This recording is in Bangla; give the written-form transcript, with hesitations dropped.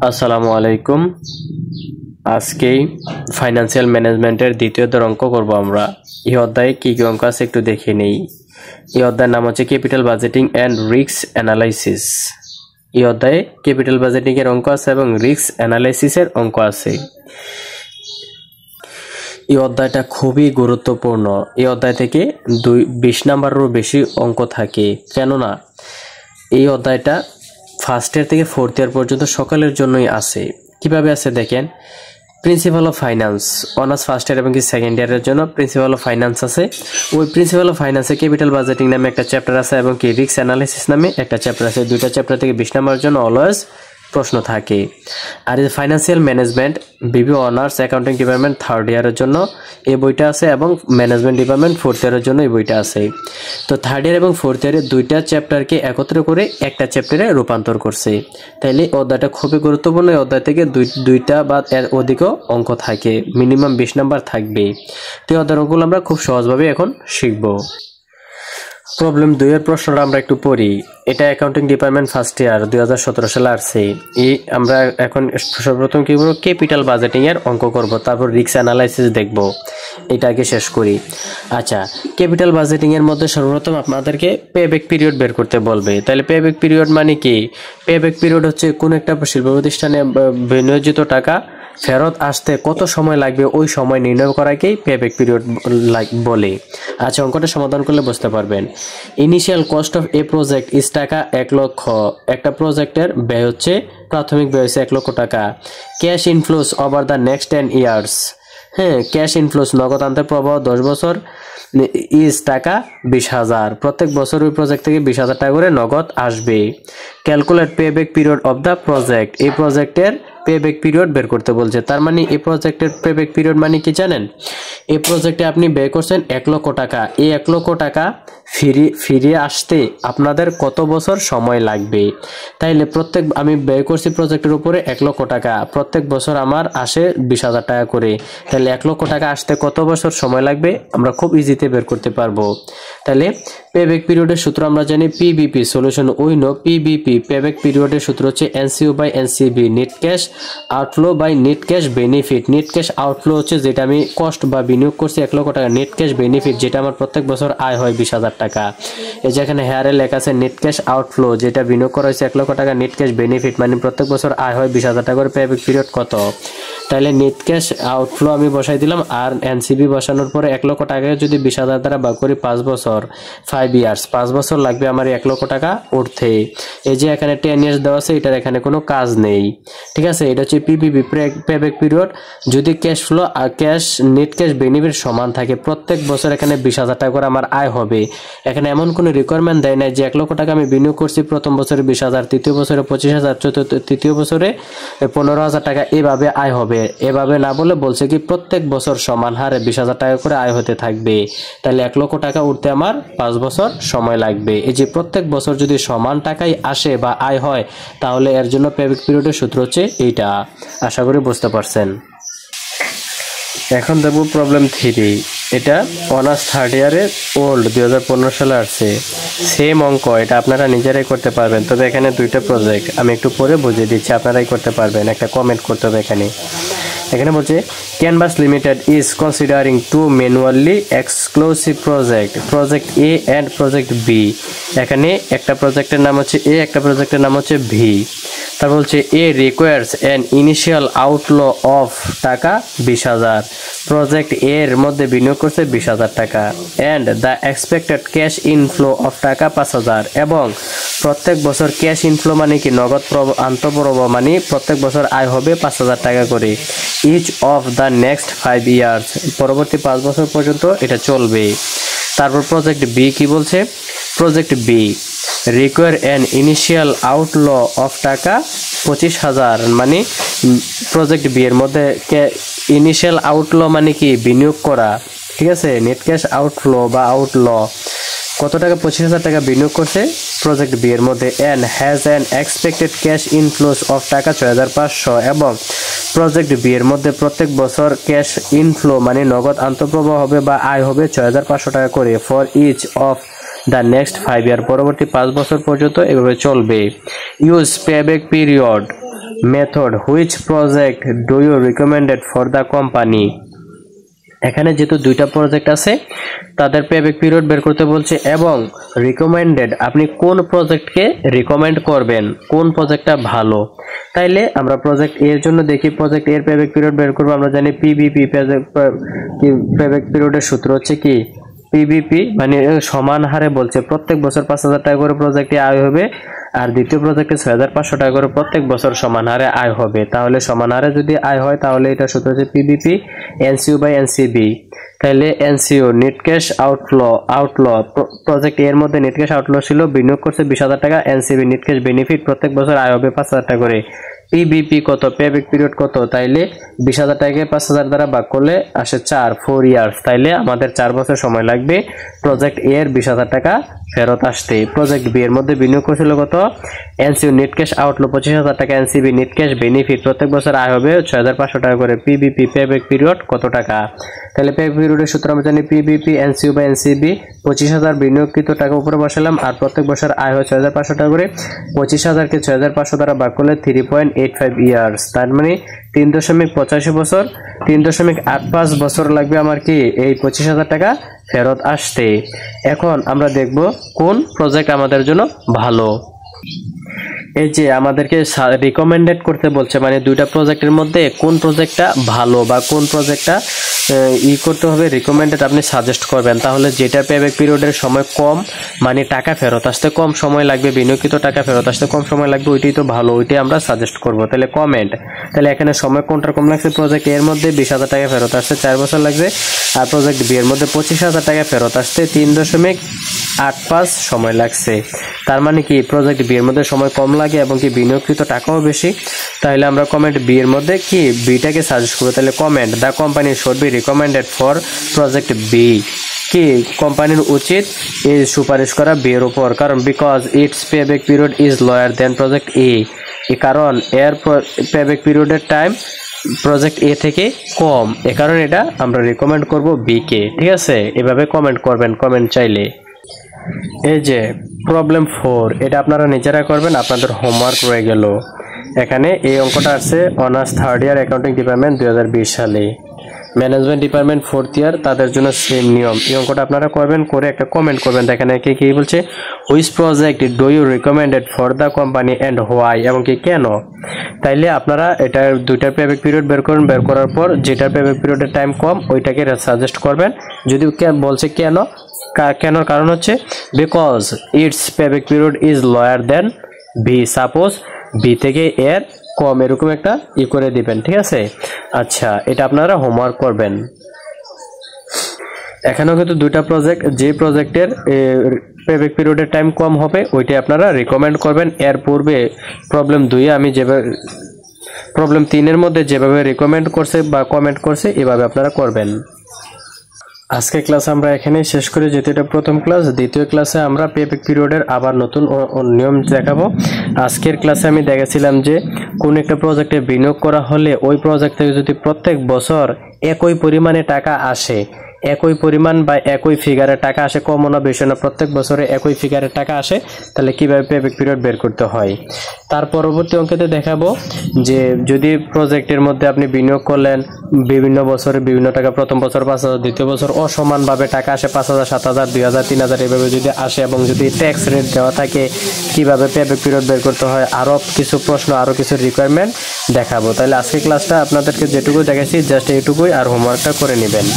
আসসালামু আলাইকুম। আজকে ফাইন্যান্সিয়াল ম্যানেজমেন্টের দ্বিতীয় অঙ্ক করব আমরা। এই অধ্যায়ে কি কি অঙ্ক আছে একটু দেখে নেই। এই অধ্যায়ের নাম হচ্ছে capital budgeting and risk analysis. এই অধ্যায়ে ক্যাপিটাল বাজেটিং এর অঙ্ক আছে এবং রিস্ক অ্যানালাইসিসের অঙ্ক আছে। এই অধ্যায়টা খুবই গুরুত্বপূর্ণ। এই অধ্যায় থেকে 20 নাম্বারেরও বেশি অঙ্ক থাকে, কেননা এই অধ্যায়টা ফার্স্ট ইয়ার থেকে ফোর্থ ইয়ার পর্যন্ত সকলের জন্যই আছে। কিভাবে আছে দেখেন। Principal of finance honours first year এবং কি সেকেন্ড ইয়ারের জন্য প্রিন্সিপাল অফ ফাইন্যান্স আছে। ওই প্রিন্সিপাল অফ ফাইন্যান্সে ক্যাপিটাল বাজেটিং নামে একটা চ্যাপ্টার আছে এবং কি রিস্ক অ্যানালাইসিস নামে একটা চ্যাপ্টার আছে। দুইটা চ্যাপ্টার থেকে 20 নাম্বারের জন্য অলওয়েজ প্রশ্ন থাকে। আর এই financial management BBA honours accounting department third ইয়ারের জন্য এই বইটা আছে এবং ম্যানেজমেন্ট ডিপার্টমেন্ট ফোর্থ ইয়ারের জন্য এই বইটা আছে। তো থার্ড ইয়ার এবং ফোর্থ ইয়ারে দুইটা চ্যাপ্টারকে একত্র করে একটা চ্যাপ্টারে রূপান্তর করছে। তাইলে অধ্যায়টা খুবই গুরুত্বপূর্ণ। এই অধ্যায় থেকে দুইটা বা এর অধিকও অঙ্ক থাকে, মিনিমাম 20 নাম্বার থাকবে। তো এই অধ্যায়ের অঙ্কগুলো আমরা খুব সহজভাবে এখন শিখব। প্রবলেম 2 এর প্রশ্নটা আমরা একটু পড়ি। এটা অ্যাকাউন্টিং ডিপার্টমেন্ট ফার্স্ট ইয়ার 2017 সালে আসছে। আমরা এখন সর্বপ্রথম কি করব, ক্যাপিটাল বাজেটিং এর অঙ্ক করব, তারপর রিস্ক অ্যানালাইসিস দেখব। এটা আগে শেষ করি। আচ্ছা, ক্যাপিটাল বাজেটিং এর মধ্যে সর্বপ্রথম আপনাদেরকে পেব্যাক পিরিয়ড বের করতে বলবে। তাহলে পেব্যাক পিরিয়ড মানে কি? পেব্যাক পিরিয়ড হচ্ছে কোন একটা শিল্প প্রতিষ্ঠানে বিনিয়োজিত টাকা ফেরত আসতে কত সময় লাগবে ওই সময় নির্ণয় করাকেই পেব্যাক পিরিয়ড বলে। আচ্ছা, অঙ্কটা সমাধান করলে বুঝতে পারবেন। Initial cost of a project is টাকা 1 লক্ষ। একটা প্রজেক্টের ব্যয় হচ্ছে, প্রাথমিক ব্যয় হচ্ছে 1 লক্ষ টাকা। Cash inflows over the next 10 years. হ্যাঁ, ক্যাশ ইনফ্লোস নগদ আনতে প্রবাহ 10 বছর ইস টাকা 20,000। প্রত্যেক বছর ওই প্রজেক্ট থেকে 20,000 টাকা করে নগদ আসবে। Calculate payback period of the project. এই প্রজেক্টের পেব্যাক পিরিয়ড বের করতে বলছে। তার মানে এই প্রজেক্টের পেব্যাক পিরিয়ড মানে কি জানেন? এই প্রজেক্টে আপনি ব্যয় করছেন 1 লক্ষ টাকা। এই 1 লক্ষ টাকা ফিরিয়ে আসতে আপনাদের কত বছর সময় লাগবে? তাইলে আমি ব্যয় করছি প্রজেক্টের উপরে 1 লক্ষ টাকা, প্রত্যেক বছর আমার আসে 20,000 টাকা করে। তাহলে 1 লক্ষ টাকা আসতে কত বছর সময় লাগবে আমরা খুব ইজিতে বের করতে পারবো। তাহলে পেব্যাক পিরিয়ডের সূত্র আমরা জানি PBP. Solution we know PBP. Payback পিরিয়ডের সূত্র হচ্ছে NCO by NCB, net cash outflow by net cash benefit. Net cash outflow হচ্ছে যেটা আমি কস্ট বা বিনিয়োগ করছি 1 লক্ষ টাকা। নেট ক্যাশ বেনিফিট যেটা আমার প্রত্যেক বছর আয় হয় 20,000 টাকা। এই যে এখানে হেয়ারে লেখা আছে নেট ক্যাশ আউটফ্লো, যেটা বিনিয়োগ করা হয়েছে 1 লক্ষ টাকা। নেট ক্যাশ বেনিফিট মানে প্রত্যেক বছর আয় হয় 20,000 টাকা করে। পেব্যাক পিরিয়ড কত? তাহলে নেট ক্যাশ আউটফ্লো আমি বসাই দিলাম, আর এনসিবি বসানোর পরে 1 লক্ষ টাকাকে যদি 20,000 দ্বারা ভাগ করি 5 বছর, 5 ইয়ার্স, 5 বছর লাগবে আমার 1 লক্ষ টাকা উঠতে। এই যে এখানে 10 ইয়ার্স দেওয়া আছে, এটার এখানে কোনো কাজ নেই। ঠিক আছে, এটা হচ্ছে পিপিপি পেব্যাক পিরিয়ড। যদি ক্যাশ ফ্লো আর নেট ক্যাশ বেনিফিট সমান থাকে, প্রত্যেক বছর এখানে 20,000 টাকা করে আমার আয় হবে। এখানে এমন কোনো রিকোয়ারমেন্ট দেয় না যে 1 লক্ষ টাকা আমি বিনিয়োগ করছি, প্রথম বছরে 20,000, তৃতীয় বছরে 25,000, তৃতীয় বছরে 15,000 টাকা এভাবে আয় হবে। এভাবে না বলে বলছে কি প্রত্যেক বছর সমান হারে 20,000 টাকা করে আয় হতে থাকবে। তাহলে 1 লক্ষ টাকা উঠতে আমার 5 বছর সময় লাগবে। এই যে প্রত্যেক বছর যদি সমান টাকাই আসে বা আয় হয়, তাহলে এর জন্য পেব্যাক পিরিয়ডের সূত্র হচ্ছে এইটা। আশা করি বুঝতে পারছেন। এখন দেখব প্রবলেম 3। এটা অনার্স থার্ড ইয়ারে ওল্ড 2015 সালে আসছে। সেম অঙ্ক, এটা আপনারা নিজেরাই করতে পারবেন, তবে এখানে দুইটা প্রজেক্ট আমি একটু পরে বুঝিয়ে দিচ্ছি, আপনারাই করতে পারবেন। একটা কমেন্ট করতে হবে এখানে বলছে Canvas Limited is considering 2 manually exclusive project A and project B. এখানে একটা প্রজেক্টের নাম হচ্ছে এ, একটা প্রজেক্টের নাম হচ্ছে ভি। তারপর বলছে A requires an initial outflow of টাকা 20,000। প্রজেক্ট এর মধ্যে বিনিয়োগ করছে 20,000 টাকা। And the expected cash inflow of টাকা 5,000। এবং প্রত্যেক বছর ক্যাশ ইনফ্লো মানে কি নগদ আন্তঃপ্রবাহ মানে প্রত্যেক বছর আয় হবে 5,000 টাকা করে। Each of the next 5 years, পরবর্তী 5 বছর পর্যন্ত এটা চলবে। তারপর প্রজেক্ট বি কি বলছে? Project B require an initial outflow of টাকা 25,000। মানে প্রজেক্ট বি এর মধ্যে ইনিশিয়াল আউটফ্লো মানে কি বিনিয়োগ করা। ঠিক আছে, নেট ক্যাশ আউটফ্লো বা আউটফ্লো কত টাকা? 25,000 টাকা বিনিয়োগ করছে প্রজেক্ট বি এর মধ্যে। And has an expected cash inflows of টাকা 6,500। এবং প্রজেক্ট বি এর মধ্যে প্রত্যেক বছর ক্যাশ ইনফ্লো মানে নগদ আন্তঃপ্রবাহ হবে বা আয় হবে 6,500 টাকা করে for each of the next 5 year, পরবর্তী 5 বছর পর্যন্ত এভাবে চলবে। Use payback period method which project do you recommended for the company. এখানে যেহেতু দুইটা প্রজেক্ট আছে তাদের পেব্যাক পিরিয়ড বের করতে বলছে এবং রিকমেন্ডেড আপনি কোন প্রজেক্টকে রিকমেন্ড করবেন, কোন প্রজেক্টটা ভালো। তাইলে আমরা প্রজেক্ট এর জন্য দেখি প্রজেক্ট এর পেব্যাক পিরিয়ড বের করব। আমরা জানি পিবিপি পেব্যাক পিরিয়ডের সূত্র হচ্ছে কি পিবিপি মানে সমান হারে বলছে প্রত্যেক বছর 5,000 টাকা করে প্রজেক্টে আয় হবে আর দ্বিতীয় প্রজেক্টে 6,500 টাকা করে প্রত্যেক বছর সমান হারে আয় হবে। তাহলে সমান হারে যদি আয় হয় তাহলে এটা সূত্র হচ্ছে পিবিপি এনসিইউ বাই এনসিবি। তাহলে NCU net cash outflow project এর মধ্যে নেট ক্যাশ আউটফ্লো ছিল, বিনিয়োগ করছে 20,000 টাকা। এনসিবি নেট ক্যাশ বেনিফিট প্রত্যেক বছর আয় হবে 5,000 টাকা করে। পিবিপি কত, পেব্যাক পিরিয়ড কত, তাইলে 20,000 টাকাকে 5,000 দ্বারা ভাগ করলে আসে 4 ইয়ার্স। তাইলে আমাদের 4 বছর সময় লাগবে প্রজেক্ট এ এর 20,000 টাকা ফেরত আসতে। প্রজেক্ট বি এর মধ্যে বিনিয়োগ করেছিল কত, এনসিইউ নেট ক্যাশ আউটফ্লো 25,000 টাকা, এনসিবি নেট ক্যাশ বেনিফিট প্রত্যেক বছর আয় হবে 6,500 টাকা করে। পিবিপি পেব্যাক পিরিয়ড কত টাকা, তাহলে পেব্যাক পিরিয়ডের সূত্র আমরা জানি পিবিপি এনসিইউ বাই এনসিবি। 25,000 বিনিয়োগকৃত টাকা উপরে বসালাম আর প্রত্যেক বছর আয় হয় 6,500 টাকা করে। 25,000কে 6,500 দ্বারা ভাগ করলে 3.85 ইয়ার্স, তার মানে 3.85 বছর, 3.85 বছর লাগবে আমার কি এই 25,000 টাকা ফেরত আসতে। এখন আমরা দেখব কোন প্রজেক্ট আমাদের জন্য ভালো। এই যে আমাদেরকে রিকমেন্ডেড করতে বলছে, মানে দুইটা প্রজেক্টের মধ্যে কোন প্রজেক্টটা ভালো বা কোন প্রজেক্টটা করতে হবে, রিকমেন্ডেড আপনি সাজেস্ট করবেন। তাহলে যেটা পেব্যাক পিরিয়ডের সময় কম, মানে টাকা ফেরত আসতে কম সময় লাগবে, বিনিয়োগকৃত টাকা ফেরত আসতে কম সময় লাগবে, ওইটাই তো ভালো, ওইটাই আমরা সাজেস্ট করব। তাহলে কমেন্ট, তাহলে এখানে সময় কোনটার কম লাগছে, প্রজেক্ট এর মধ্যে 20,000 টাকা ফেরত আসতে 4 বছর লাগবে আর প্রজেক্ট বি এর মধ্যে 25,000 টাকা ফেরত আসতে 3.85 সময় লাগছে। তার মানে কি প্রজেক্ট বি এর মধ্যে সময় কম লাগে এবং কি বিনিয়োগকৃত টাকাও বেশি। তাহলে আমরা কমেন্ট বি এর মধ্যে কি বিটাকে সাজেস্ট করব। তাহলে comment the company should be recommended for project B, কি কোম্পানির উচিত এই সুপারিশ করা বি এর উপর, কারণ because it's payback period is lower than project A, কারণ এর পেব্যাক পিরিয়ডের টাইম প্রজেক্ট এ থেকে কম, এ কারণে এটা আমরা রিকমেন্ড করব বি কে। ঠিক আছে, এভাবে কমেন্ট করবেন কমেন্ট চাইলে। এই যে প্রবলেম 4, এটা আপনারা নিজেরা করবেন, আপনাদের হোমওয়ার্ক রয়ে গেল। এখানে এই অঙ্কটা আছে অনার্স 3rd ইয়ার অ্যাকাউন্টিং ডিপার্টমেন্ট 2020 সালে, ম্যানেজমেন্ট ডিপার্টমেন্ট 4th ইয়ার তাদের জন্য সেম নিয়ম। এই অঙ্কটা আপনারা করবেন, করে একটা কমেন্ট করবেন। দেখেন কি বলছে, which project do you recommended for the company and why, এবং কি কেন। তাইলে আপনারা এটা দুইটার পেব্যাক পিরিয়ড বের করুন, বের করার পর যেটার পেব্যাক পিরিয়ডের টাইম কম ওইটাকে সাজেস্ট করবেন। যদি বলছে কেন, কেন কারণ হচ্ছে because it's payback period is lower than B, suppose B থেকে এর কম, এরকম একটা করে দিবেন। ঠিক আছে, আচ্ছা এটা আপনারা হোমওয়ার্ক করবেন। এখানেও কিন্তু দুইটা প্রজেক্ট, যে প্রজেক্টের পেব্যাক পিরিয়ডের টাইম কম হবে ওইটাই আপনারা রিকমেন্ড করবেন। এর পূর্বে প্রবলেম 2 আমি যেভাবে, প্রবলেম 3 এর মধ্যে যেভাবে রিকমেন্ড করছে বা কমেন্ট করছে এভাবে আপনারা করবেন। আজকে ক্লাস আমরা এখানেই শেষ করি, যেহেতু এটা প্রথম ক্লাস। দ্বিতীয় ক্লাসে আমরা পেব্যাক পিরিয়ডের আবার নতুন নিয়ম দেখাবো। আজকের ক্লাসে আমি দেখেছিলাম যে কোন একটা প্রজেক্টে বিনিয়োগ করা হলে ওই প্রজেক্ট থেকে যদি প্রত্যেক বছর একই পরিমাণে টাকা আসে, একই পরিমাণ বা একই ফিগারের টাকা আসে, কম না বেশি না, প্রত্যেক বছরে একই ফিগারের টাকা আসে, তাহলে কিভাবে পেব্যাক পিরিয়ড বের করতে হয়। তার পরবর্তী অঙ্কেতে দেখাবো যে যদি প্রজেক্টের মধ্যে আপনি বিনিয়োগ করলেন বিভিন্ন বছরে বিভিন্ন টাকা, প্রথম বছর 5,000, দ্বিতীয় বছর অসমানভাবে টাকা আসে 5,000, 7,000, 2,000, 3,000 এভাবে যদি আসে এবং যদি ট্যাক্স রেট দেওয়া থাকে কিভাবে পেব্যাক পিরিয়ড বের করতে হয়, আরও কিছু প্রশ্ন, আরও কিছু রিকোয়ারমেন্ট দেখাবো। তাহলে আজকে ক্লাসটা আপনাদেরকে যেটুকু দেখাচ্ছি জাস্ট এইটুকুই, আর হোমওয়ার্কটা করে নেবেন।